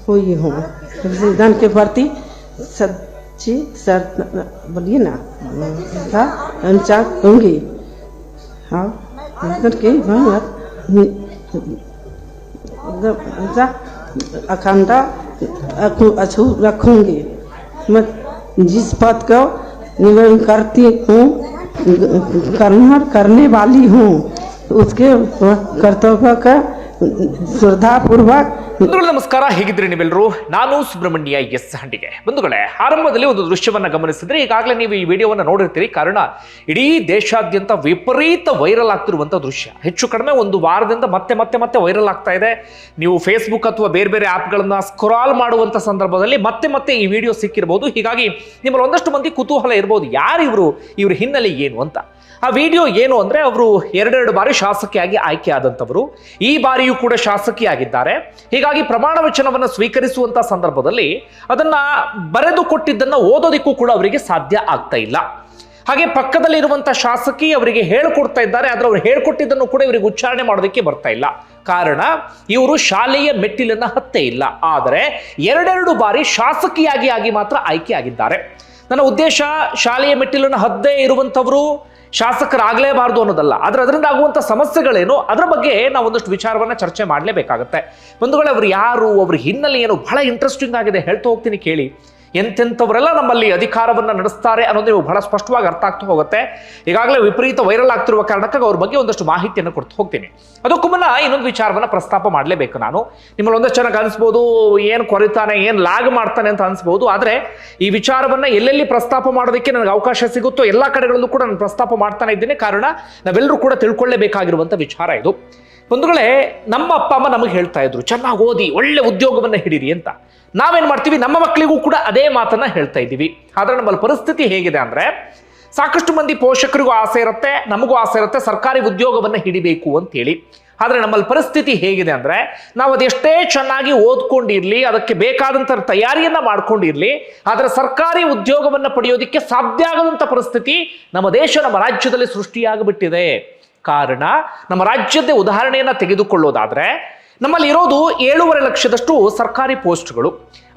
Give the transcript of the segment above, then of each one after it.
हुई हूँ। संविधान के प्रति सच्ची बोलिए ना होंगी। हाँ अखंडा अछूत रखूंगी। मैं जिस पद को निवेदन करती हूँ करने वाली हूँ उसके कर्तव्य का श्रद्धापूर्वक। ಬಂಧುಗಳೇ ನಮಸ್ಕಾರ, ಹೇಗಿದ್ರಿ ನೀವೆಲ್ಲರೂ? ನಾನು ಸುಬ್ರಹ್ಮಣ್ಯ ಎಸ್ ಹಂಡಿಗೆ. ಬಂಧುಗಳೇ, ಆರಂಭದಲ್ಲಿ ಒಂದು ದೃಶ್ಯವನ್ನ ಗಮನಿಸಿದ್ರೆ ಈಗಾಗಲೇ ನೀವು ಈ ವಿಡಿಯೋವನ್ನು ನೋಡಿರ್ತೀರಿ. ಕಾರಣ ಇಡೀ ದೇಶಾದ್ಯಂತ ವಿಪರೀತ ವೈರಲ್ ಆಗ್ತಿರುವಂತಹ ದೃಶ್ಯ. ಹೆಚ್ಚು ಕಡಿಮೆ ಒಂದು ವಾರದಿಂದ ಮತ್ತೆ ವೈರಲ್ ಆಗ್ತಾ ಇದೆ. ನೀವು ಫೇಸ್ಬುಕ್ ಅಥವಾ ಬೇರೆ ಬೇರೆ ಆಪ್ಗಳನ್ನ ಸ್ಕ್ರಾಲ್ ಮಾಡುವಂತ ಸಂದರ್ಭದಲ್ಲಿ ಮತ್ತೆ ಈ ವಿಡಿಯೋ ಸಿಕ್ಕಿರಬಹುದು. ಹೀಗಾಗಿ ನಿಮ್ಮಲ್ಲಿ ಒಂದಷ್ಟು ಮಂದಿ ಕುತೂಹಲ ಇರಬಹುದು, ಯಾರು ಇವ್ರ ಹಿನ್ನೆಲೆ ಏನು ಅಂತ. ಆ ವಿಡಿಯೋ ಏನು ಅಂದ್ರೆ, ಅವರು ಎರಡೆರಡು ಬಾರಿ ಶಾಸಕಿಯಾಗಿ ಆಯ್ಕೆ ಆದಂತವರು, ಈ ಬಾರಿಯೂ ಕೂಡ ಶಾಸಕಿಯಾಗಿದ್ದಾರೆ. ಹೀಗಾಗಿ ಪ್ರಮಾಣ ವಚನವನ್ನು ಸ್ವೀಕರಿಸುವಂತ ಸಂದರ್ಭದಲ್ಲಿ ಅದನ್ನ ಬರೆದು ಕೊಟ್ಟಿದ್ದನ್ನ ಓದೋದಿಕ್ಕೂ ಕೂಡ ಅವರಿಗೆ ಸಾಧ್ಯ ಆಗ್ತಾ ಇಲ್ಲ. ಹಾಗೆ ಪಕ್ಕದಲ್ಲಿರುವಂತಹ ಶಾಸಕಿ ಅವರಿಗೆ ಹೇಳ್ಕೊಡ್ತಾ ಇದ್ದಾರೆ, ಆದ್ರೆ ಅವ್ರು ಹೇಳ್ಕೊಟ್ಟಿದ್ದನ್ನು ಕೂಡ ಇವರಿಗೆ ಉಚ್ಚಾರಣೆ ಮಾಡೋದಕ್ಕೆ ಬರ್ತಾ ಇಲ್ಲ. ಕಾರಣ ಇವರು ಶಾಲೆಯ ಮೆಟ್ಟಿಲನ್ನ ಹತ್ತೇ ಇಲ್ಲ, ಆದರೆ ಎರಡೆರಡು ಬಾರಿ ಶಾಸಕಿಯಾಗಿ ಮಾತ್ರ ಆಯ್ಕೆ ಆಗಿದ್ದಾರೆ. ನನ್ನ ಉದ್ದೇಶ ಶಾಲೆಯ ಮೆಟ್ಟಿಲನ್ನು ಹದ್ದೇ ಇರುವಂತವರು ಶಾಸಕರಾಗಲೇಬಾರದು ಅನ್ನೋದಲ್ಲ, ಆದ್ರೆ ಅದರಿಂದ ಆಗುವಂಥ ಸಮಸ್ಯೆಗಳೇನು ಅದರ ಬಗ್ಗೆ ನಾವು ಒಂದಷ್ಟು ವಿಚಾರವನ್ನ ಚರ್ಚೆ ಮಾಡಲೇಬೇಕಾಗುತ್ತೆ. ಬಂಧುಗಳೇ, ಅವರು ಯಾರು, ಅವ್ರ ಹಿನ್ನೆಲೆ ಏನು, ಬಹಳ ಇಂಟ್ರೆಸ್ಟಿಂಗ್ ಆಗಿದೆ, ಹೇಳ್ತಾ ಹೋಗ್ತೀನಿ ಕೇಳಿ. ಎಂತೆಂಥವರೆಲ್ಲ ನಮ್ಮಲ್ಲಿ ಅಧಿಕಾರವನ್ನ ನಡೆಸ್ತಾರೆ ಅನ್ನೋದು ನೀವು ಬಹಳ ಸ್ಪಷ್ಟವಾಗಿ ಅರ್ಥ ಆಗ್ತಾ ಹೋಗುತ್ತೆ. ಈಗಾಗಲೇ ವಿಪರೀತ ವೈರಲ್ ಆಗ್ತಿರುವ ಕಾರಣಕ್ಕಾಗಿ ಅವ್ರ ಬಗ್ಗೆ ಒಂದಷ್ಟು ಮಾಹಿತಿಯನ್ನು ಕೊಡ್ತಾ ಹೋಗ್ತೀನಿ. ಅದಕ್ಕೂ ಮುನ್ನ ಇನ್ನೊಂದು ವಿಚಾರವನ್ನ ಪ್ರಸ್ತಾಪ ಮಾಡಲೇಬೇಕು ನಾನು. ನಿಮ್ಮಲ್ಲಿ ಒಂದಷ್ಟು ಚೆನ್ನಾಗಿ ಅನಿಸ್ಬೋದು, ಏನು ಕೊರಿತಾನೆ, ಏನು ಲಾಗ್ ಮಾಡ್ತಾನೆ ಅಂತ ಅನಿಸ್ಬೋದು. ಆದರೆ ಈ ವಿಚಾರವನ್ನ ಎಲ್ಲೆಲ್ಲಿ ಪ್ರಸ್ತಾಪ ಮಾಡೋದಕ್ಕೆ ನನಗೆ ಅವಕಾಶ ಸಿಗುತ್ತೋ ಎಲ್ಲ ಕಡೆಗಳಲ್ಲೂ ಕೂಡ ನಾನು ಪ್ರಸ್ತಾಪ ಮಾಡ್ತಾನೆ ಇದ್ದೀನಿ. ಕಾರಣ ನಾವೆಲ್ಲರೂ ಕೂಡ ತಿಳ್ಕೊಳ್ಳೇಬೇಕಾಗಿರುವಂಥ ವಿಚಾರ ಇದು. ಬಂಧುಗಳೇ, ನಮ್ಮ ಅಪ್ಪ ಅಮ್ಮ ನಮಗೆ ಹೇಳ್ತಾ ಇದ್ರು, ಚೆನ್ನಾಗಿ ಓದಿ ಒಳ್ಳೆ ಉದ್ಯೋಗವನ್ನ ಹಿಡೀರಿ ಅಂತ. ನಾವೇನ್ ಮಾಡ್ತೀವಿ, ನಮ್ಮ ಮಕ್ಕಳಿಗೂ ಕೂಡ ಅದೇ ಮಾತನ್ನ ಹೇಳ್ತಾ ಇದ್ದೀವಿ. ಆದ್ರೆ ನಮ್ಮಲ್ಲಿ ಪರಿಸ್ಥಿತಿ ಹೇಗಿದೆ ಅಂದ್ರೆ, ಸಾಕಷ್ಟು ಮಂದಿ ಪೋಷಕರಿಗೂ ಆಸೆ ಇರುತ್ತೆ, ನಮಗೂ ಆಸೆ ಇರುತ್ತೆ ಸರ್ಕಾರಿ ಉದ್ಯೋಗವನ್ನ ಹಿಡಿಬೇಕು ಅಂತ ಹೇಳಿ. ಆದ್ರೆ ನಮ್ಮಲ್ಲಿ ಪರಿಸ್ಥಿತಿ ಹೇಗಿದೆ ಅಂದ್ರೆ, ನಾವು ಅದೆಷ್ಟೇ ಚೆನ್ನಾಗಿ ಓದ್ಕೊಂಡಿರ್ಲಿ, ಅದಕ್ಕೆ ಬೇಕಾದಂತ ತಯಾರಿಯನ್ನ ಮಾಡ್ಕೊಂಡಿರ್ಲಿ, ಆದ್ರೆ ಸರ್ಕಾರಿ ಉದ್ಯೋಗವನ್ನ ಪಡೆಯೋದಿಕ್ಕೆ ಸಾಧ್ಯ ಆಗದಂತ ಪರಿಸ್ಥಿತಿ ನಮ್ಮ ದೇಶ, ನಮ್ಮ ರಾಜ್ಯದಲ್ಲಿ ಸೃಷ್ಟಿಯಾಗಿಬಿಟ್ಟಿದೆ. ಕಾರಣ, ನಮ್ಮ ರಾಜ್ಯದ ಉದಾಹರಣೆಯನ್ನ ತೆಗೆದುಕೊಳ್ಳೋದಾದ್ರೆ, ನಮ್ಮಲ್ಲಿ ಇರೋದು 7.5 ಲಕ್ಷದಷ್ಟು ಸರ್ಕಾರಿ ಪೋಸ್ಟ್ಗಳು.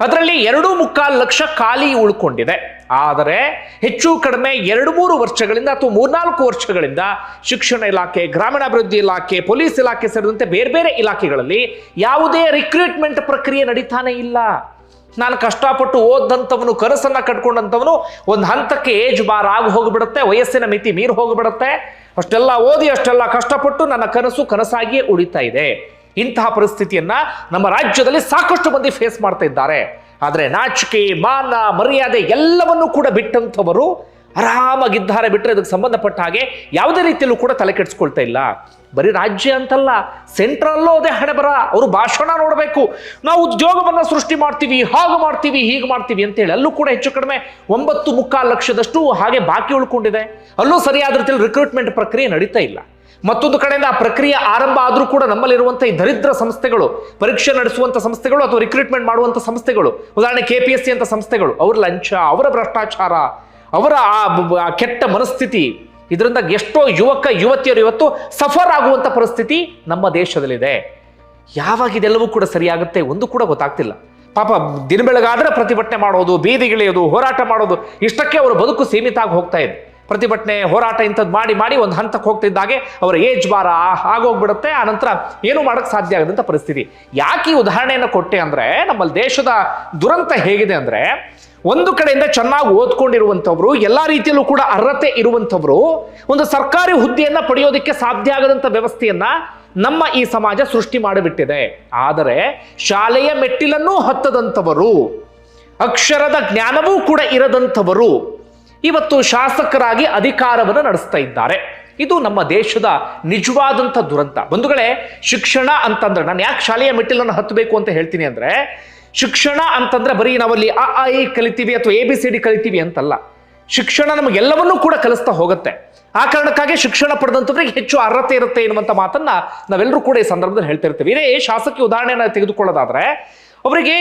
ಅದರಲ್ಲಿ 2.25 ಲಕ್ಷ ಖಾಲಿ ಉಳ್ಕೊಂಡಿದೆ. ಆದರೆ ಹೆಚ್ಚು ಕಡಿಮೆ 2-3 ವರ್ಷಗಳಿಂದ ಅಥವಾ 3-4 ವರ್ಷಗಳಿಂದ ಶಿಕ್ಷಣ ಇಲಾಖೆ, ಗ್ರಾಮೀಣಾಭಿವೃದ್ಧಿ ಇಲಾಖೆ, ಪೊಲೀಸ್ ಇಲಾಖೆ ಸೇರಿದಂತೆ ಬೇರೆ ಬೇರೆ ಇಲಾಖೆಗಳಲ್ಲಿ ಯಾವುದೇ ರಿಕ್ರೂಟ್ಮೆಂಟ್ ಪ್ರಕ್ರಿಯೆ ನಡೀತಾನೆ ಇಲ್ಲ. ನಾನು ಕಷ್ಟಪಟ್ಟು ಓದಂಥವನು, ಕನಸನ್ನ ಕಟ್ಕೊಂಡಂಥವನು ಒಂದು ಹಂತಕ್ಕೆ ಏಜ್ ಬಾರ್ ಆಗಿ ಹೋಗಿಬಿಡುತ್ತೆ, ವಯಸ್ಸಿನ ಮಿತಿ ಮೀರಿ ಹೋಗಿಬಿಡುತ್ತೆ. ಅಷ್ಟೆಲ್ಲ ಓದಿ, ಅಷ್ಟೆಲ್ಲ ಕಷ್ಟಪಟ್ಟು ನನ್ನ ಕನಸಾಗಿಯೇ ಉಳಿತಾ ಇದೆ. ಇಂತಹ ಪರಿಸ್ಥಿತಿಯನ್ನ ನಮ್ಮ ರಾಜ್ಯದಲ್ಲಿ ಸಾಕಷ್ಟು ಮಂದಿ ಫೇಸ್ ಮಾಡ್ತಾ ಇದ್ದಾರೆ. ಆದರೆ ನಾಚಿಕೆ, ಮಾನ, ಮರ್ಯಾದೆ ಎಲ್ಲವನ್ನೂ ಕೂಡ ಬಿಟ್ಟಂಥವರು ಆರಾಮಾಗಿದ್ದಾರೆ. ಬಿಟ್ಟರೆ ಇದಕ್ಕೆ ಸಂಬಂಧಪಟ್ಟ ಹಾಗೆ ಯಾವುದೇ ರೀತಿಯಲ್ಲೂ ಕೂಡ ತಲೆ ಕೆಡಿಸ್ಕೊಳ್ತಾ ಇಲ್ಲ. ಬರೀ ರಾಜ್ಯ ಅಂತಲ್ಲ, ಸೆಂಟ್ರಲ್ಲೂ ಅದೇ ಹಣೆಬರ. ಅವರು ಭಾಷಣ ನೋಡಬೇಕು, ನಾವು ಉದ್ಯೋಗವನ್ನ ಸೃಷ್ಟಿ ಮಾಡ್ತೀವಿ, ಹಾಗೆ ಮಾಡ್ತೀವಿ, ಹೀಗೆ ಮಾಡ್ತೀವಿ ಅಂತೇಳಿ. ಅಲ್ಲೂ ಕೂಡ ಹೆಚ್ಚು ಕಡಿಮೆ 9.25 ಲಕ್ಷದಷ್ಟು ಹಾಗೆ ಬಾಕಿ ಉಳ್ಕೊಂಡಿದೆ. ಅಲ್ಲೂ ಸರಿಯಾದ ರೀತಿಯಲ್ಲಿ ರಿಕ್ರೂಟ್ಮೆಂಟ್ ಪ್ರಕ್ರಿಯೆ ನಡೀತಾ ಇಲ್ಲ. ಮತ್ತೊಂದು ಕಡೆಯಿಂದ ಆ ಪ್ರಕ್ರಿಯೆ ಆರಂಭ ಆದ್ರೂ ಕೂಡ ನಮ್ಮಲ್ಲಿರುವಂತಹ ಈ ದರಿದ್ರ ಸಂಸ್ಥೆಗಳು, ಪರೀಕ್ಷೆ ನಡೆಸುವಂತ ಸಂಸ್ಥೆಗಳು ಅಥವಾ ರಿಕ್ರೂಟ್ಮೆಂಟ್ ಮಾಡುವಂತ ಸಂಸ್ಥೆಗಳು, ಉದಾಹರಣೆ KPSC ಅಂತ ಸಂಸ್ಥೆಗಳು, ಅವರ ಲಂಚ, ಅವರ ಭ್ರಷ್ಟಾಚಾರ, ಅವರ ಆ ಕೆಟ್ಟ ಮನಸ್ಥಿತಿ, ಇದರಿಂದ ಎಷ್ಟೋ ಯುವಕ ಯುವತಿಯರು ಇವತ್ತು ಸಫರ್ ಆಗುವಂತ ಪರಿಸ್ಥಿತಿ ನಮ್ಮ ದೇಶದಲ್ಲಿದೆ. ಯಾವಾಗ ಇದೆಲ್ಲವೂ ಕೂಡ ಸರಿಯಾಗುತ್ತೆ ಒಂದು ಕೂಡ ಗೊತ್ತಾಗ್ತಿಲ್ಲ. ಪಾಪ ದಿನ ಬೆಳಗಾದ್ರೆ ಪ್ರತಿಭಟನೆ ಮಾಡೋದು, ಬೀದಿಗಿಳಿಯೋದು, ಹೋರಾಟ ಮಾಡೋದು, ಇಷ್ಟಕ್ಕೆ ಅವರ ಬದುಕು ಸೀಮಿತ ಆಗಿ ಹೋಗ್ತಾ ಇದೆ. ಪ್ರತಿಭಟನೆ, ಹೋರಾಟ ಇಂಥದ್ದು ಮಾಡಿ ಒಂದು ಹಂತಕ್ಕೆ ಹೋಗ್ತಿದ್ದಾಗೆ ಅವರ ಏಜ್ ಬಾರ ಆಗೋಗ್ಬಿಡುತ್ತೆ. ಆ ನಂತರ ಏನೂ ಮಾಡಕ್ಕೆ ಸಾಧ್ಯ ಆಗದಂಥ ಪರಿಸ್ಥಿತಿ. ಯಾಕೆ ಈ ಉದಾಹರಣೆಯನ್ನು ಕೊಟ್ಟೆ ಅಂದ್ರೆ, ನಮ್ಮಲ್ಲಿ ದೇಶದ ದುರಂತ ಹೇಗಿದೆ ಅಂದ್ರೆ, ಒಂದು ಕಡೆಯಿಂದ ಚೆನ್ನಾಗಿ ಓದ್ಕೊಂಡಿರುವಂಥವ್ರು, ಎಲ್ಲ ರೀತಿಯಲ್ಲೂ ಕೂಡ ಅರ್ಹತೆ ಇರುವಂಥವ್ರು ಒಂದು ಸರ್ಕಾರಿ ಹುದ್ದೆಯನ್ನ ಪಡೆಯೋದಕ್ಕೆ ಸಾಧ್ಯ ಆಗದಂಥ ವ್ಯವಸ್ಥೆಯನ್ನ ನಮ್ಮ ಈ ಸಮಾಜ ಸೃಷ್ಟಿ ಮಾಡಿಬಿಟ್ಟಿದೆ. ಆದರೆ ಶಾಲೆಯ ಮೆಟ್ಟಿಲನ್ನೂ ಹತ್ತದಂಥವರು, ಅಕ್ಷರದ ಜ್ಞಾನವೂ ಕೂಡ ಇರದಂಥವರು ಇವತ್ತು ಶಾಸಕರಾಗಿ ಅಧಿಕಾರವನ್ನು ನಡೆಸ್ತಾ ಇದ್ದಾರೆ. ಇದು ನಮ್ಮ ದೇಶದ ನಿಜವಾದಂಥ ದುರಂತ. ಬಂಧುಗಳೇ, ಶಿಕ್ಷಣ ಅಂತಂದ್ರೆ, ನಾನು ಯಾಕೆ ಶಾಲೆಯ ಮೆಟ್ಟಿಲನ್ನು ಹತ್ತಬೇಕು ಅಂತ ಹೇಳ್ತೀನಿ ಅಂದ್ರೆ, ಶಿಕ್ಷಣ ಅಂತಂದ್ರೆ ಬರೀ ನಾವಲ್ಲಿ ಅ ಆ ಇ ಕಲಿತೀವಿ ಅಥವಾ ABCD ಕಲಿತೀವಿ ಅಂತಲ್ಲ. ಶಿಕ್ಷಣ ನಮಗೆಲ್ಲವನ್ನೂ ಕೂಡ ಕಲಿಸ್ತಾ ಹೋಗುತ್ತೆ. ಆ ಕಾರಣಕ್ಕಾಗಿ ಶಿಕ್ಷಣ ಪಡೆದಂಥವ್ರಿಗೆ ಹೆಚ್ಚು ಅರ್ಹತೆ ಇರುತ್ತೆ ಎನ್ನುವಂಥ ಮಾತನ್ನ ನಾವೆಲ್ಲರೂ ಕೂಡ ಈ ಸಂದರ್ಭದಲ್ಲಿ ಹೇಳ್ತಾ ಇರ್ತೀವಿ. ಇದೇ ಶಾಸಕಿ ಉದಾಹರಣೆಯನ್ನು ತೆಗೆದುಕೊಳ್ಳೋದಾದ್ರೆ, ಅವರಿಗೆ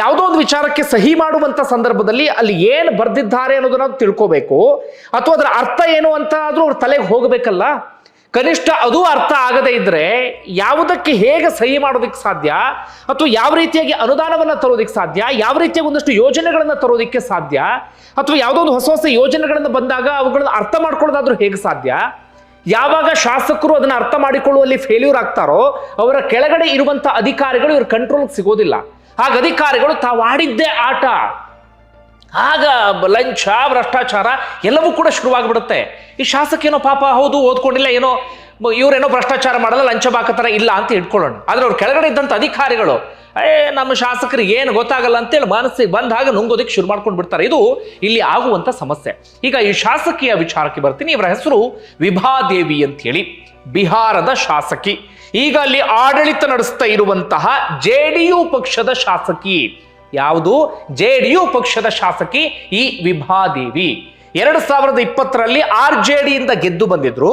ಯಾವುದೋ ಒಂದು ವಿಚಾರಕ್ಕೆ ಸಹಿ ಮಾಡುವಂತ ಸಂದರ್ಭದಲ್ಲಿ ಅಲ್ಲಿ ಏನು ಬರೆದಿದ್ದಾರೆ ಅನ್ನೋದನ್ನ ತಿಳ್ಕೋಬೇಕು, ಅಥವಾ ಅದರ ಅರ್ಥ ಏನು ಅಂತ ಆದ್ರೂ ಅವ್ರ ತಲೆಗೆ ಹೋಗಬೇಕಲ್ಲ. ಕನಿಷ್ಠ ಅದು ಅರ್ಥ ಆಗದೇ ಇದ್ರೆ ಯಾವುದಕ್ಕೆ ಹೇಗೆ ಸಹಿ ಮಾಡೋದಕ್ಕೆ ಸಾಧ್ಯ, ಅಥವಾ ಯಾವ ರೀತಿಯಾಗಿ ಅನುದಾನವನ್ನು ತರೋದಕ್ಕೆ ಸಾಧ್ಯ, ಯಾವ ರೀತಿಯಾಗಿ ಒಂದಷ್ಟು ಯೋಜನೆಗಳನ್ನು ತರೋದಕ್ಕೆ ಸಾಧ್ಯ, ಅಥವಾ ಯಾವುದೋ ಒಂದು ಹೊಸ ಹೊಸ ಯೋಜನೆಗಳನ್ನು ಬಂದಾಗ ಅವುಗಳನ್ನು ಅರ್ಥ ಮಾಡ್ಕೊಳ್ಳೋದಾದ್ರೂ ಹೇಗೆ ಸಾಧ್ಯ. ಯಾವಾಗ ಶಾಸಕರು ಅದನ್ನು ಅರ್ಥ ಮಾಡಿಕೊಳ್ಳುವಲ್ಲಿ ಫೇಲ್ಯೂರ್ ಆಗ್ತಾರೋ ಅವರ ಕೆಳಗಡೆ ಇರುವಂತ ಅಧಿಕಾರಿಗಳು ಇವ್ರ ಕಂಟ್ರೋಲ್ಗೆ ಸಿಗೋದಿಲ್ಲ. ಆಗ ಅಧಿಕಾರಿಗಳು ತಾವು ಆಡಿದ್ದೇ ಆಟ, ಆಗ ಲಂಚ ಭ್ರಷ್ಟಾಚಾರ ಎಲ್ಲವೂ ಕೂಡ ಶುರುವಾಗ್ಬಿಡುತ್ತೆ. ಈ ಶಾಸಕ ಏನೋ ಪಾಪ ಹೌದು ಓದ್ಕೊಂಡಿಲ್ಲ, ಏನೋ ಇವರೇನೋ ಭ್ರಷ್ಟಾಚಾರ ಮಾಡಲ್ಲ, ಲಂಚ ಬಾಕತರ ಇಲ್ಲ ಅಂತ ಇಟ್ಕೊಳ್ಳೋಣ. ಆದ್ರೆ ಅವ್ರ ಕೆಳಗಡೆ ಇದ್ದಂಥ ಅಧಿಕಾರಿಗಳು ನಮ್ಮ ಶಾಸಕರಿಗೆ ಏನು ಗೊತ್ತಾಗಲ್ಲ ಅಂತೇಳಿ ಮನಸ್ಸಿಗೆ ಬಂದಾಗ ನುಂಗೋದಕ್ಕೆ ಶುರು ಮಾಡ್ಕೊಂಡು ಬಿಡ್ತಾರೆ. ಇದು ಇಲ್ಲಿ ಆಗುವಂತ ಸಮಸ್ಯೆ. ಈಗ ಈ ಶಾಸಕಿಯ ವಿಚಾರಕ್ಕೆ ಬರ್ತೀನಿ. ಇವರ ಹೆಸರು ವಿಭಾದೇವಿ ಅಂತ ಹೇಳಿ, ಬಿಹಾರದ ಶಾಸಕಿ. ಈಗ ಅಲ್ಲಿ ಆಡಳಿತ ನಡೆಸ್ತಾ ಇರುವಂತಹ JDU ಪಕ್ಷದ ಶಾಸಕಿ. ಯಾವುದು? JDU ಪಕ್ಷದ ಶಾಸಕಿ ಈ ವಿಭಾದೇವಿ. 2020ರಲ್ಲಿ RJD ಇಂದ ಗೆದ್ದು ಬಂದಿದ್ರು.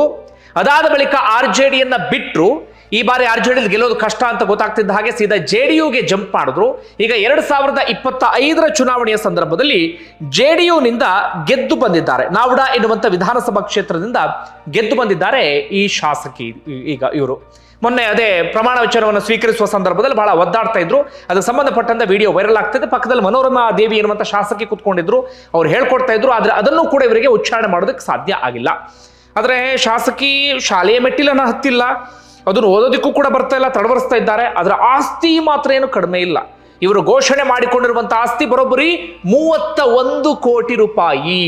ಅದಾದ ಬಳಿಕ RJDಯನ್ನ ಬಿಟ್ಟರು. ಈ ಬಾರಿ RJD ಗೆಲ್ಲೋದು ಕಷ್ಟ ಅಂತ ಗೊತ್ತಾಗ್ತಿದ್ದ ಹಾಗೆ ಸೀದಾ JDUಗೆ ಜಂಪ್ ಮಾಡಿದ್ರು. ಈಗ 2025ರ ಚುನಾವಣೆಯ ಸಂದರ್ಭದಲ್ಲಿ JDUನಿಂದ ಗೆದ್ದು ಬಂದಿದ್ದಾರೆ. ನಾವಡಾ ಎನ್ನುವಂತ ವಿಧಾನಸಭಾ ಕ್ಷೇತ್ರದಿಂದ ಗೆದ್ದು ಬಂದಿದ್ದಾರೆ ಈ ಶಾಸಕಿ. ಈಗ ಇವರು ಮೊನ್ನೆ ಅದೇ ಪ್ರಮಾಣ ವಚನವನ್ನು ಸ್ವೀಕರಿಸುವ ಸಂದರ್ಭದಲ್ಲಿ ಬಹಳ ಒದ್ದಾಡ್ತಾ ಇದ್ರು. ಅದಕ್ಕೆ ಸಂಬಂಧಪಟ್ಟಂತ ವಿಡಿಯೋ ವೈರಲ್ ಆಗ್ತಿದೆ. ಪಕ್ಕದಲ್ಲಿ ಮನೋರಮಾ ದೇವಿ ಎನ್ನುವಂತ ಶಾಸಕಿ ಕೂತ್ಕೊಂಡಿದ್ರು, ಅವ್ರು ಹೇಳ್ಕೊಡ್ತಾ ಇದ್ರು. ಆದ್ರೆ ಅದನ್ನು ಕೂಡ ಇವರಿಗೆ ಉಚ್ಚಾರಣೆ ಮಾಡೋದಕ್ಕೆ ಸಾಧ್ಯ ಆಗಿಲ್ಲ. ಆದ್ರೆ ಶಾಸಕಿ ಶಾಲೆಯ ಮೆಟ್ಟಿಲನ್ನ ಹತ್ತಿಲ್ಲ, ಅದನ್ನು ಓದೋದಕ್ಕೂ ಕೂಡ ಬರ್ತಾ ಇಲ್ಲ, ತಡವರಿಸ್ತಾ ಇದ್ದಾರೆ. ಅದರ ಆಸ್ತಿ ಮಾತ್ರ ಏನು ಕಡಿಮೆ ಇಲ್ಲ. ಇವರು ಘೋಷಣೆ ಮಾಡಿಕೊಂಡಿರುವಂತಹ ಆಸ್ತಿ ಬರೋಬ್ಬರಿ 31 ಕೋಟಿ ರೂಪಾಯಿ.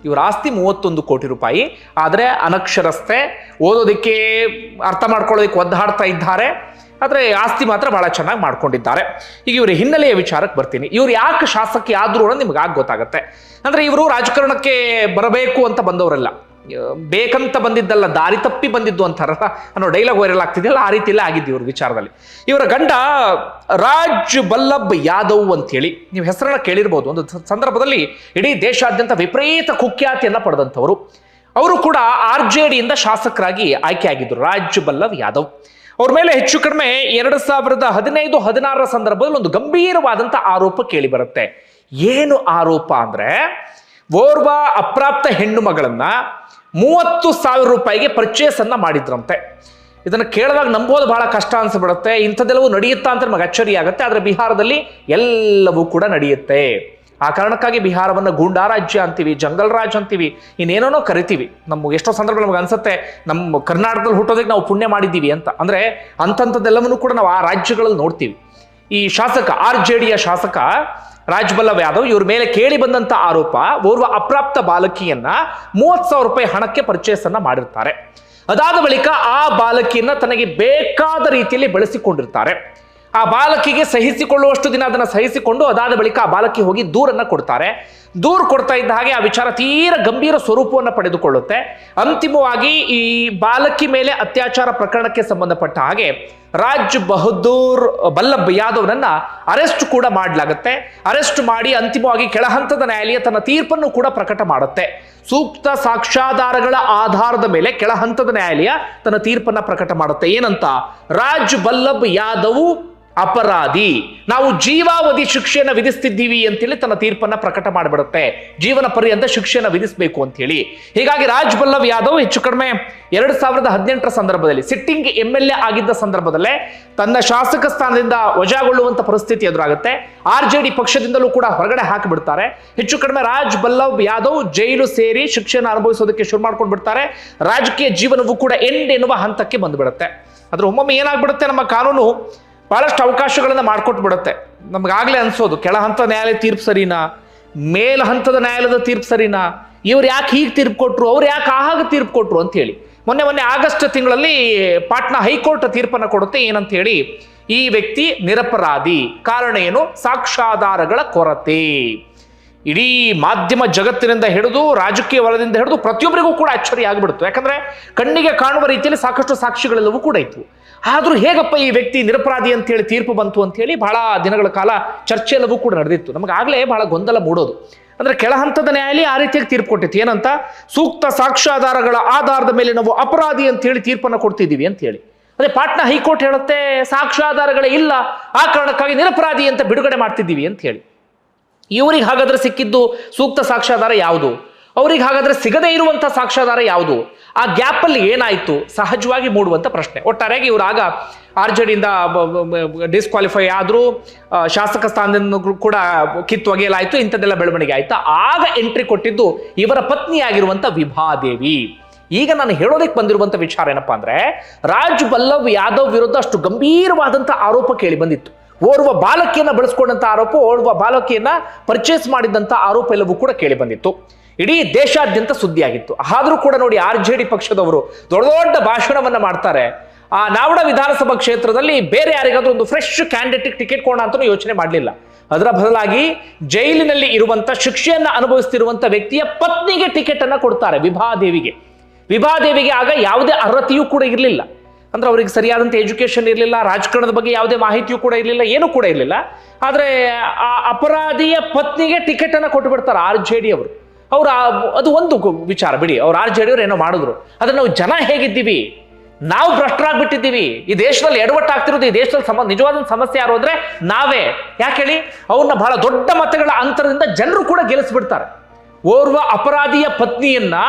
ಇವರ ಆಸ್ತಿ 31 ಕೋಟಿ ರೂಪಾಯಿ. ಆದರೆ ಅನಕ್ಷರಸ್ಥೆ, ಓದೋದಕ್ಕೆ ಅರ್ಥ ಮಾಡ್ಕೊಳ್ಳೋದಕ್ಕೆ ಒದ್ದಾಡ್ತಾ ಇದ್ದಾರೆ. ಆದರೆ ಆಸ್ತಿ ಮಾತ್ರ ಬಹಳ ಚೆನ್ನಾಗಿ ಮಾಡ್ಕೊಂಡಿದ್ದಾರೆ. ಈಗ ಇವರ ಹಿನ್ನೆಲೆಯ ವಿಚಾರಕ್ಕೆ ಬರ್ತೀನಿ. ಇವ್ರು ಯಾಕೆ ಶಾಸಕಿ ಆದ್ರು ಅನ್ನೋದು ನಿಮ್ಗೆ ಆಗ ಗೊತ್ತಾಗುತ್ತೆ. ಅಂದ್ರೆ ಇವರು ರಾಜಕಾರಣಕ್ಕೆ ಬರಬೇಕು ಅಂತ ಬಂದವರಲ್ಲ, ಬೇಕಂತ ಬಂದಿದ್ದಲ್ಲ, ದಾರಿ ತಪ್ಪಿ ಬಂದಿದ್ದು ಅಂತಾರಲ್ಲ ಅನ್ನೋ ಡೈಲಾಗ್ ವೈರಲ್ ಆಗ್ತಿದೆಯಲ್ಲ, ಆ ರೀತಿಯಲ್ಲೇ ಆಗಿದ್ದು ಇವ್ರ ವಿಚಾರದಲ್ಲಿ. ಇವರ ಗಂಡ ರಾಜ್ ಬಲ್ಲಭ್ ಯಾದವ್ ಅಂತೇಳಿ ನೀವು ಹೆಸರನ್ನ ಕೇಳಿರ್ಬೋದು. ಒಂದು ಸಂದರ್ಭದಲ್ಲಿ ಇಡೀ ದೇಶಾದ್ಯಂತ ವಿಪರೀತ ಕುಖ್ಯಾತಿಯನ್ನ ಪಡೆದಂಥವರು. ಅವರು ಕೂಡ RJDಯಿಂದ ಶಾಸಕರಾಗಿ ಆಯ್ಕೆಯಾಗಿದ್ದರು, ರಾಜ್ ಬಲ್ಲಭ್ ಯಾದವ್. ಅವ್ರ ಮೇಲೆ ಹೆಚ್ಚು ಕಡಿಮೆ 2015-16ರ ಸಂದರ್ಭದಲ್ಲಿ ಒಂದು ಗಂಭೀರವಾದಂಥ ಆರೋಪ ಕೇಳಿ ಬರುತ್ತೆ. ಏನು ಆರೋಪ ಅಂದ್ರೆ, ಓರ್ವ ಅಪ್ರಾಪ್ತ ಹೆಣ್ಣು ಮಗಳನ್ನ 30,000 ರೂಪಾಯಿಗೆ ಪರ್ಚೇಸ್ ಅನ್ನ ಮಾಡಿದ್ರಂತೆ. ಇದನ್ನು ಕೇಳಿದಾಗ ನಂಬೋದು ಬಹಳ ಕಷ್ಟ ಅನ್ಸ್ಬಿಡುತ್ತೆ. ಇಂಥದ್ದೆಲ್ಲವೂ ನಡೆಯುತ್ತಾ ಅಂತ ನಮಗೆ ಅಚ್ಚರಿ ಆಗುತ್ತೆ. ಆದರೆ ಬಿಹಾರದಲ್ಲಿ ಎಲ್ಲವೂ ಕೂಡ ನಡೆಯುತ್ತೆ. ಆ ಕಾರಣಕ್ಕಾಗಿ ಬಿಹಾರವನ್ನು ಗೂಂಡಾ ರಾಜ್ಯ ಅಂತೀವಿ, ಜಂಗಲ್ ರಾಜ್ ಅಂತೀವಿ, ಇನ್ನೇನೋ ಕರಿತೀವಿ. ನಮ್ಗೆ ಎಷ್ಟೋ ಸಂದರ್ಭ ನಮ್ಗೆ ಅನ್ಸುತ್ತೆ ನಮ್ಮ ಕರ್ನಾಟಕದಲ್ಲಿ ಹುಟ್ಟೋದಕ್ಕೆ ನಾವು ಪುಣ್ಯ ಮಾಡಿದ್ದೀವಿ ಅಂತ. ಅಂದ್ರೆ ಅಂಥದ್ದೆಲ್ಲವನ್ನೂ ಕೂಡ ನಾವು ಆ ರಾಜ್ಯಗಳಲ್ಲಿ ನೋಡ್ತೀವಿ. ಈ ಶಾಸಕ RJDಯ ಶಾಸಕ ರಾಜ್ ಬಲ್ಲಭ್ ಯಾದವ್, ಇವ್ರ ಮೇಲೆ ಕೇಳಿ ಬಂದಂತ ಆರೋಪ, ಓರ್ವ ಅಪ್ರಾಪ್ತ ಬಾಲಕಿಯನ್ನ 30,000 ರೂಪಾಯಿ ಹಣಕ್ಕೆ ಪರ್ಚೇಸ್ ಅನ್ನ ಮಾಡಿರ್ತಾರೆ. ಅದಾದ ಬಳಿಕ ಆ ಬಾಲಕಿಯನ್ನ ತನಗೆ ಬೇಕಾದ ರೀತಿಯಲ್ಲಿ ಬೆಳೆಸಿಕೊಂಡಿರ್ತಾರೆ. ಆ ಬಾಲಕಿಗೆ ಸಹಿಸಿಕೊಳ್ಳುವಷ್ಟು ದಿನ ಅದನ್ನ ಸಹಿಸಿಕೊಂಡು ಅದಾದ ಬಳಿಕ ಆ ಬಾಲಕಿ ಹೋಗಿ ದೂರನ್ನ ಕೊಡ್ತಾರೆ. ದೂರು ಕೊಡ್ತಾ ಇದ್ದ ಹಾಗೆ ಆ ವಿಚಾರ ತೀರ ಗಂಭೀರ ಸ್ವರೂಪವನ್ನು ಪಡೆದುಕೊಳ್ಳುತ್ತೆ. ಅಂತಿಮವಾಗಿ ಈ ಬಾಲಕಿ ಮೇಲೆ ಅತ್ಯಾಚಾರ ಪ್ರಕರಣಕ್ಕೆ ಸಂಬಂಧಪಟ್ಟ ಹಾಗೆ ರಾಜ್ ಬಲ್ಲಭ್ ಯಾದವ್ನನ್ನ ಅರೆಸ್ಟ್ ಕೂಡ ಮಾಡಲಾಗುತ್ತೆ. ಅರೆಸ್ಟ್ ಮಾಡಿ ಅಂತಿಮವಾಗಿ ಕೆಳಹಂತದ ನ್ಯಾಯಾಲಯ ತನ್ನ ತೀರ್ಪನ್ನು ಕೂಡ ಪ್ರಕಟ ಮಾಡುತ್ತೆ. ಸೂಕ್ತ ಸಾಕ್ಷ್ಯಾಧಾರಗಳ ಆಧಾರದ ಮೇಲೆ ಕೆಳಹಂತದ ನ್ಯಾಯಾಲಯ ತನ್ನ ತೀರ್ಪನ್ನ ಪ್ರಕಟ ಮಾಡುತ್ತೆ. ಏನಂತ? ರಾಜ್ ಬಲ್ಲಭ್ ಯಾದವ್ ಅಪರಾಧಿ, ನಾವು ಜೀವಾವಧಿ ಶಿಕ್ಷೆಯನ್ನು ವಿಧಿಸ್ತಿದ್ದೀವಿ ಅಂತೇಳಿ ತನ್ನ ತೀರ್ಪನ್ನ ಪ್ರಕಟ ಮಾಡಿಬಿಡುತ್ತೆ. ಜೀವನ ಪರ್ಯಂತ ಶಿಕ್ಷೆಯನ್ನು ವಿಧಿಸಬೇಕು ಅಂತ ಹೇಳಿ. ಹೀಗಾಗಿ ರಾಜ್ ಬಲ್ಲಭ್ ಯಾದವ್ ಹೆಚ್ಚು ಕಡಿಮೆ 2018ರ ಸಂದರ್ಭದಲ್ಲಿ ಸಿಟ್ಟಿಂಗ್ MLA ಆಗಿದ್ದ ಸಂದರ್ಭದಲ್ಲೇ ತನ್ನ ಶಾಸಕ ಸ್ಥಾನದಿಂದ ವಜಾಗೊಳ್ಳುವಂತ ಪರಿಸ್ಥಿತಿ ಎದುರಾಗುತ್ತೆ. RJD ಪಕ್ಷದಿಂದಲೂ ಕೂಡ ಹೊರಗಡೆ ಹಾಕಿಬಿಡ್ತಾರೆ. ಹೆಚ್ಚು ಕಡಿಮೆ ರಾಜ್ ಬಲ್ಲಭ್ ಯಾದವ್ ಜೈಲು ಸೇರಿ ಶಿಕ್ಷೆಯನ್ನು ಅನುಭವಿಸೋದಕ್ಕೆ ಶುರು ಮಾಡ್ಕೊಂಡು ಬಿಡ್ತಾರೆ. ರಾಜಕೀಯ ಜೀವನವೂ ಕೂಡ ಎಂಡ್ ಎನ್ನುವ ಹಂತಕ್ಕೆ ಬಂದುಬಿಡುತ್ತೆ. ಆದ್ರೆ ಒಮ್ಮೊಮ್ಮೆ ಏನಾಗ್ಬಿಡುತ್ತೆ, ನಮ್ಮ ಕಾನೂನು ಬಹಳಷ್ಟು ಅವಕಾಶಗಳನ್ನ ಮಾಡ್ಕೊಟ್ಬಿಡುತ್ತೆ. ನಮಗಾಗಲೇ ಅನ್ಸೋದು ಕೆಳ ಹಂತದ ನ್ಯಾಯಾಲಯ ತೀರ್ಪು ಸರಿನಾ, ಮೇಲ್ ಹಂತದ ನ್ಯಾಯಾಲಯದ ತೀರ್ಪು ಸರಿನಾ, ಇವ್ರು ಯಾಕೆ ಹೀಗೆ ತೀರ್ಪು ಕೊಟ್ರು, ಅವ್ರು ಯಾಕೆ ಆಗ ತೀರ್ಪು ಕೊಟ್ರು ಅಂತ ಹೇಳಿ. ಮೊನ್ನೆ ಆಗಸ್ಟ್ ತಿಂಗಳಲ್ಲಿ ಪಾಟ್ನಾ ಹೈಕೋರ್ಟ್ ತೀರ್ಪನ್ನು ಕೊಡುತ್ತೆ. ಏನಂತ ಹೇಳಿ, ಈ ವ್ಯಕ್ತಿ ನಿರಪರಾಧಿ. ಕಾರಣ ಏನು? ಸಾಕ್ಷ್ಯಾಧಾರಗಳ ಕೊರತೆ. ಇಡೀ ಮಾಧ್ಯಮ ಜಗತ್ತಿನಿಂದ ಹಿಡಿದು ರಾಜಕೀಯ ವಲಯದಿಂದ ಹಿಡಿದು ಪ್ರತಿಯೊಬ್ಬರಿಗೂ ಕೂಡ ಅಚ್ಚರಿ ಆಗಿಬಿಡ್ತು. ಯಾಕಂದ್ರೆ ಕಣ್ಣಿಗೆ ಕಾಣುವ ರೀತಿಯಲ್ಲಿ ಸಾಕಷ್ಟು ಸಾಕ್ಷಿಗಳೆಲ್ಲವೂ ಕೂಡ ಇತ್ತು. ಆದ್ರೂ ಹೇಗಪ್ಪ ಈ ವ್ಯಕ್ತಿ ನಿರಪರಾಧಿ ಅಂತ ಹೇಳಿ ತೀರ್ಪು ಬಂತು ಅಂತ ಹೇಳಿ ಬಹಳ ದಿನಗಳ ಕಾಲ ಚರ್ಚೆ ಎಲ್ಲವೂ ಕೂಡ ನಡೆದಿತ್ತು. ನಮಗಾಗಲೇ ಬಹಳ ಗೊಂದಲ ಮೂಡೋದು. ಅಂದ್ರೆ ಕೆಳಹಂತದ ನ್ಯಾಯಾಲಯ ಆ ರೀತಿಯಾಗಿ ತೀರ್ಪು ಕೊಟ್ಟಿತ್ತು. ಏನಂತ? ಸೂಕ್ತ ಸಾಕ್ಷ್ಯಾಧಾರಗಳ ಆಧಾರದ ಮೇಲೆ ನಾವು ಅಪರಾಧಿ ಅಂತ ಹೇಳಿ ತೀರ್ಪನ್ನು ಕೊಡ್ತಿದ್ದೀವಿ ಅಂತ ಹೇಳಿ. ಅದೇ ಪಾಟ್ನಾ ಹೈಕೋರ್ಟ್ ಹೇಳುತ್ತೆ ಸಾಕ್ಷ್ಯಾಧಾರಗಳೇ ಇಲ್ಲ, ಆ ಕಾರಣಕ್ಕಾಗಿ ನಿರಪರಾಧಿ ಅಂತ ಬಿಡುಗಡೆ ಮಾಡ್ತಿದ್ದೀವಿ ಅಂತ ಹೇಳಿ. ಇವರಿಗೆ ಹಾಗಾದ್ರೆ ಸಿಕ್ಕಿದ್ದು ಸೂಕ್ತ ಸಾಕ್ಷ್ಯಾಧಾರ ಯಾವುದು? ಅವ್ರಿಗೆ ಹಾಗಾದ್ರೆ ಸಿಗದೇ ಇರುವಂತಹ ಸಾಕ್ಷ್ಯಾಧಾರ ಯಾವುದು? ಆ ಗ್ಯಾಪ್ ಅಲ್ಲಿ ಏನಾಯ್ತು ಸಹಜವಾಗಿ ಮೂಡುವಂತ ಪ್ರಶ್ನೆ. ಒಟ್ಟಾರೆಯಾಗಿ ಇವರು ಆಗ RJDಯಿಂದ ಡಿಸ್ಕ್ವಾಲಿಫೈ ಆದ್ರು, ಶಾಸಕ ಸ್ಥಾನದಿಂದ ಕೂಡ ಕಿತ್ತೊಗೆಯಲಾಯ್ತು, ಇಂಥದ್ದೆಲ್ಲ ಬೆಳವಣಿಗೆ ಆಯ್ತು. ಆಗ ಎಂಟ್ರಿ ಕೊಟ್ಟಿದ್ದು ಇವರ ಪತ್ನಿಯಾಗಿರುವಂತ ವಿಭಾದೇವಿ. ಈಗ ನಾನು ಹೇಳೋದಕ್ಕೆ ಬಂದಿರುವಂತ ವಿಚಾರ ಏನಪ್ಪಾ ಅಂದ್ರೆ, ರಾಜ್ ಬಲ್ಲವ್ ಯಾದವ್ ವಿರುದ್ಧ ಅಷ್ಟು ಗಂಭೀರವಾದಂತ ಆರೋಪ ಕೇಳಿ ಬಂದಿತ್ತು. ಓರ್ವ ಬಾಲಕಿಯನ್ನ ಬಳಸ್ಕೊಂಡಂತ ಆರೋಪ, ಓರ್ವ ಬಾಲಕಿಯನ್ನ ಪರ್ಚೇಸ್ ಮಾಡಿದಂತ ಆರೋಪ ಎಲ್ಲವೂ ಕೂಡ ಕೇಳಿ ಬಂದಿತ್ತು. ಇಡೀ ದೇಶಾದ್ಯಂತ ಸುದ್ದಿಯಾಗಿತ್ತು. ಆದ್ರೂ ಕೂಡ ನೋಡಿ, RJD ಪಕ್ಷದವರು ದೊಡ್ಡ ದೊಡ್ಡ ಭಾಷಣವನ್ನ ಮಾಡ್ತಾರೆ. ಆ ನಾವಡ ವಿಧಾನಸಭಾ ಕ್ಷೇತ್ರದಲ್ಲಿ ಬೇರೆ ಯಾರಿಗಾದ್ರೂ ಒಂದು ಫ್ರೆಶ್ ಕ್ಯಾಂಡಿಡೇಟ್ ಟಿಕೆಟ್ ಕೊಡೋಣ ಅಂತ ಯೋಚನೆ ಮಾಡಲಿಲ್ಲ. ಅದರ ಬದಲಾಗಿ ಜೈಲಿನಲ್ಲಿ ಇರುವಂತ ಶಿಕ್ಷೆಯನ್ನ ಅನುಭವಿಸ್ತಿರುವಂತ ವ್ಯಕ್ತಿಯ ಪತ್ನಿಗೆ ಟಿಕೆಟ್ ಅನ್ನ ಕೊಡ್ತಾರೆ, ವಿಭಾದೇವಿಗೆ. ವಿಭಾದೇವಿಗೆ ಆಗ ಯಾವುದೇ ಅರ್ಹತೆಯೂ ಕೂಡ ಇರಲಿಲ್ಲ. ಅಂದ್ರೆ ಅವ್ರಿಗೆ ಸರಿಯಾದಂತ ಎಜುಕೇಶನ್ ಇರಲಿಲ್ಲ, ರಾಜಕಾರಣದ ಬಗ್ಗೆ ಯಾವುದೇ ಮಾಹಿತಿಯೂ ಕೂಡ ಇರಲಿಲ್ಲ, ಏನೂ ಕೂಡ ಇರಲಿಲ್ಲ. ಆದ್ರೆ ಆ ಅಪರಾಧಿಯ ಪತ್ನಿಗೆ ಟಿಕೆಟ್ ಅನ್ನ ಕೊಟ್ಟು ಬಿಡ್ತಾರೆ RJD ಅವರು. ಅದು ಒಂದು ವಿಚಾರ ಬಿಡಿ, ಅವ್ರು RJD ಅವ್ರು ಏನೋ ಮಾಡಿದ್ರು. ಆದ್ರೆ ನಾವು ಜನ ಹೇಗಿದ್ದೀವಿ, ನಾವು ಭ್ರಷ್ಟರಾಗ್ಬಿಟ್ಟಿದ್ದೀವಿ. ಈ ದೇಶದಲ್ಲಿ ಎಡವಟ್ಟಾಗ್ತಿರೋದು, ಈ ದೇಶದಲ್ಲಿ ನಿಜವಾದ ಸಮಸ್ಯೆ ಯಾರು ಅಂದ್ರೆ ನಾವೇ. ಯಾಕೆ ಹೇಳಿ? ಅವ್ರನ್ನ ಬಹಳ ದೊಡ್ಡ ಮತಗಳ ಅಂತರದಿಂದ ಜನರು ಕೂಡ ಗೆಲ್ಲಿಸ್ಬಿಡ್ತಾರೆ. ಓರ್ವ ಅಪರಾಧಿಯ ಪತ್ನಿಯನ್ನ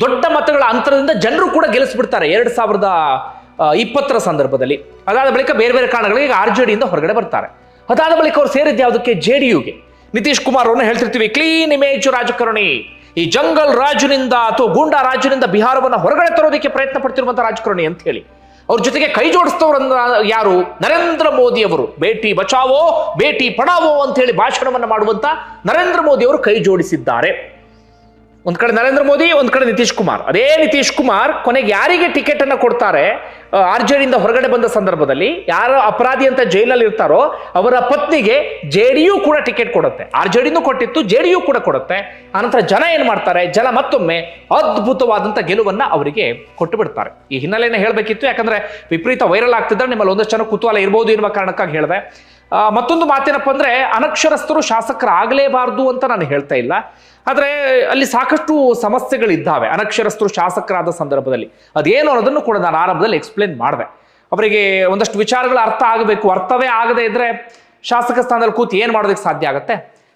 ದೊಡ್ಡ ಮತಗಳ ಅಂತರದಿಂದ ಜನರು ಕೂಡ ಗೆಲ್ಲಿಸ್ಬಿಡ್ತಾರೆ 2020 ಸಂದರ್ಭದಲ್ಲಿ. ಅದಾದ ಬಳಿಕ ಬೇರೆ ಬೇರೆ ಕಾರಣಗಳಿಗೆ RJDಯಿಂದ ಹೊರಗಡೆ ಬರ್ತಾರೆ. ಅದಾದ ಬಳಿಕ ಅವ್ರು ಸೇರಿದ್ದು ಯಾವುದಕ್ಕೆ? JDUಗೆ. ನಿತೀಶ್ ಕುಮಾರ್ ಅವ್ರನ್ನ ಹೇಳ್ತಿರ್ತೀವಿ, ಕ್ಲೀನ್ ಇಮೇಜ್ ರಾಜಕಾರಣಿ, ಈ ಜಂಗಲ್ ರಾಜನಿಂದ ಅಥವಾ ಗೂಂಡಾ ರಾಜನಿಂದ ಬಿಹಾರವನ್ನ ಹೊರಗಡೆ ತರೋದಕ್ಕೆ ಪ್ರಯತ್ನ ಪಡ್ತಿರುವಂತ ರಾಜಕಾರಣಿ ಅಂತ ಹೇಳಿ. ಅವ್ರ ಜೊತೆಗೆ ಕೈ ಜೋಡಿಸ್ತವ್ರ ಯಾರು? ನರೇಂದ್ರ ಮೋದಿ ಅವರು. ಬೇಟಿ ಬಚಾವೋ ಬೇಟಿ ಪಡಾವೋ ಅಂತ ಹೇಳಿ ಭಾಷಣವನ್ನ ಮಾಡುವಂತ ನರೇಂದ್ರ ಮೋದಿ ಅವರು ಕೈ ಜೋಡಿಸಿದ್ದಾರೆ. ಒಂದ್ ಕಡೆ ನರೇಂದ್ರ ಮೋದಿ, ಒಂದ್ ಕಡೆ ನಿತೀಶ್ ಕುಮಾರ್. ಅದೇ ನಿತೀಶ್ ಕುಮಾರ್ ಕೊನೆಗೆ ಯಾರಿಗೆ ಟಿಕೆಟ್ ಅನ್ನ ಕೊಡ್ತಾರೆ? RJDಯಿಂದ ಹೊರಗಡೆ ಬಂದ ಸಂದರ್ಭದಲ್ಲಿ ಯಾರು ಅಪರಾಧಿ ಅಂತ ಜೈಲಲ್ಲಿ ಇರ್ತಾರೋ ಅವರ ಪತ್ನಿಗೆ JDU ಕೂಡ ಟಿಕೆಟ್ ಕೊಡುತ್ತೆ. RJDನೂ ಕೊಟ್ಟಿತ್ತು, JDU ಕೂಡ ಕೊಡುತ್ತೆ. ಆನಂತರ ಜನ ಏನ್ ಮಾಡ್ತಾರೆ? ಜನ ಮತ್ತೊಮ್ಮೆ ಅದ್ಭುತವಾದಂತ ಗೆಲುವನ್ನ ಅವರಿಗೆ ಕೊಟ್ಟು ಬಿಡ್ತಾರೆ. ಈ ಹಿನ್ನೆಲೆಯನ್ನು ಹೇಳಬೇಕಿತ್ತು, ಯಾಕಂದ್ರೆ ವಿಪರೀತ ವೈರಲ್ ಆಗ್ತಿದ್ರೆ ನಿಮ್ಮಲ್ಲಿ ಒಂದಷ್ಟು ಜನ ಕುತೂಹಲ ಇರಬಹುದು ಎನ್ನುವ ಕಾರಣಕ್ಕಾಗಿ ಹೇಳಿದೆ. ಮತ್ತೊಂದು ಮಾತೇನಪ್ಪ ಅಂದ್ರೆ, ಅನಕ್ಷರಸ್ಥರು ಶಾಸಕರಾಗಲೇಬಾರದು ಅಂತ ನಾನು ಹೇಳ್ತಾ ಇಲ್ಲ. ಆದ್ರೆ ಅಲ್ಲಿ ಸಾಕಷ್ಟು ಸಮಸ್ಯೆಗಳಿದ್ದಾವೆ ಅನಕ್ಷರಸ್ಥರು ಶಾಸಕರಾದ ಸಂದರ್ಭದಲ್ಲಿ. ಅದೇನು ಅನ್ನೋದನ್ನು ಕೂಡ ನಾನು ಆರಂಭದಲ್ಲಿ ಎಕ್ಸ್ಪ್ಲೇನ್ ಮಾಡಿದೆ. ಅವರಿಗೆ ಒಂದಷ್ಟು ವಿಚಾರಗಳು ಅರ್ಥ ಆಗಬೇಕು. ಅರ್ಥವೇ ಆಗದೆ ಇದ್ರೆ ಶಾಸಕ ಸ್ಥಾನದಲ್ಲಿ ಕೂತು ಏನ್ ಮಾಡೋದಕ್ಕೆ ಸಾಧ್ಯ ಆಗುತ್ತೆ?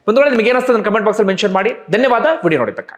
ಒಂದು ವೇಳೆ ನಿಮಗೆ ಏನಿಸ್ತದೆ ಕಮೆಂಟ್ ಬಾಕ್ಸ್ ಅಲ್ಲಿ ಮೆನ್ಷನ್ ಮಾಡಿ. ಧನ್ಯವಾದ ವಿಡಿಯೋ ನೋಡಿದ್ದಕ್ಕಾಗಿ.